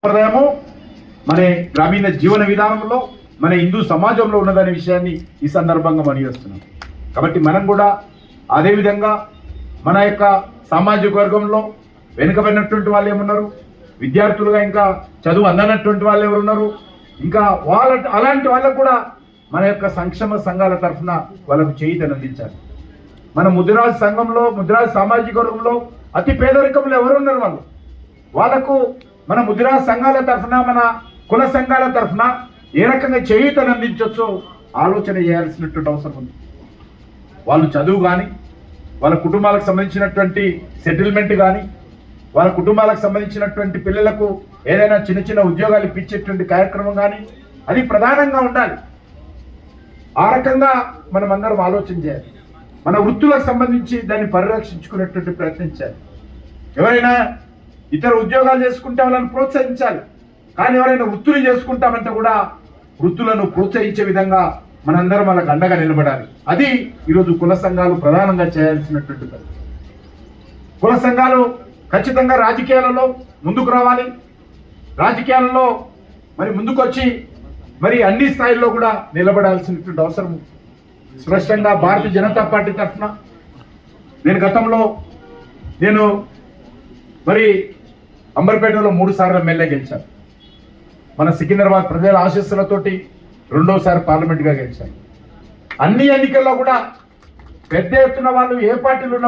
సంప్రదాయము మన గ్రామీణ జీవన విధానంలో మన హిందూ సమాజంలో ఉన్నదనే విషయాన్ని ఈ సందర్భంగా మనీస్తున్నాం. కాబట్టి మనం కూడా అదేవిధంగా మన యొక్క సామాజిక వర్గంలో వెనుకబడినటువంటి వాళ్ళు ఏమున్నారు, విద్యార్థులుగా ఇంకా చదువు అందనటువంటి వాళ్ళు ఎవరున్నారు, ఇంకా అలాంటి వాళ్ళకు కూడా మన యొక్క సంక్షేమ సంఘాల తరఫున వాళ్ళకు చేయూతను అందించాలి. మన ముదిరాజ్ సంఘంలో, ముదిరాజ్ సామాజిక వర్గంలో అతి పేదరికంలో ఎవరు ఉన్నారు, వాళ్ళకు మన ముదిరాజ్ సంఘాల తరఫున, మన కుల సంఘాల తరఫున ఏ రకంగా చేయూతను అందించవచ్చో ఆలోచన చేయాల్సినటువంటి అవసరం ఉంది. వాళ్ళు చదువు కానీ, వాళ్ళ కుటుంబాలకు సంబంధించినటువంటి సెటిల్మెంట్ కానీ, వాళ్ళ కుటుంబాలకు సంబంధించినటువంటి పిల్లలకు ఏదైనా చిన్న చిన్న ఉద్యోగాలు ఇప్పించేటువంటి కార్యక్రమం కానీ అది ప్రధానంగా ఉండాలి. ఆ రకంగా మనం అందరం ఆలోచన చేయాలి. మన వృత్తులకు సంబంధించి దాన్ని పరిరక్షించుకునేటువంటి ప్రయత్నించాలి. ఎవరైనా ఇతర ఉద్యోగాలు చేసుకుంటే వాళ్ళని ప్రోత్సహించాలి. కానీ ఎవరైనా వృత్తులు చేసుకుంటామంటే కూడా వృత్తులను ప్రోత్సహించే విధంగా మనందరం వాళ్ళకి అండగా నిలబడాలి. అది ఈరోజు కుల సంఘాలు ప్రధానంగా చేయాల్సినటువంటి పని. కుల సంఘాలు ఖచ్చితంగా రాజకీయాలలో ముందుకు రావాలి. రాజకీయాలలో మరి ముందుకొచ్చి మరి అన్ని స్థాయిల్లో కూడా నిలబడాల్సినటువంటి అవసరం స్పష్టంగా భారతీయ జనతా పార్టీ తరఫున గతంలో నేను మరి అంబర్పేటలో 3 సార్లు ఎమ్మెల్యే గెలిచాను. మన సికింద్రాబాద్ ప్రజల ఆశీస్సులతోటి 2వ సారి పార్లమెంట్గా గెలిచాను. అన్ని ఎన్నికల్లో కూడా పెద్ద ఎత్తున వాళ్ళు ఏ పార్టీలు ఉన్న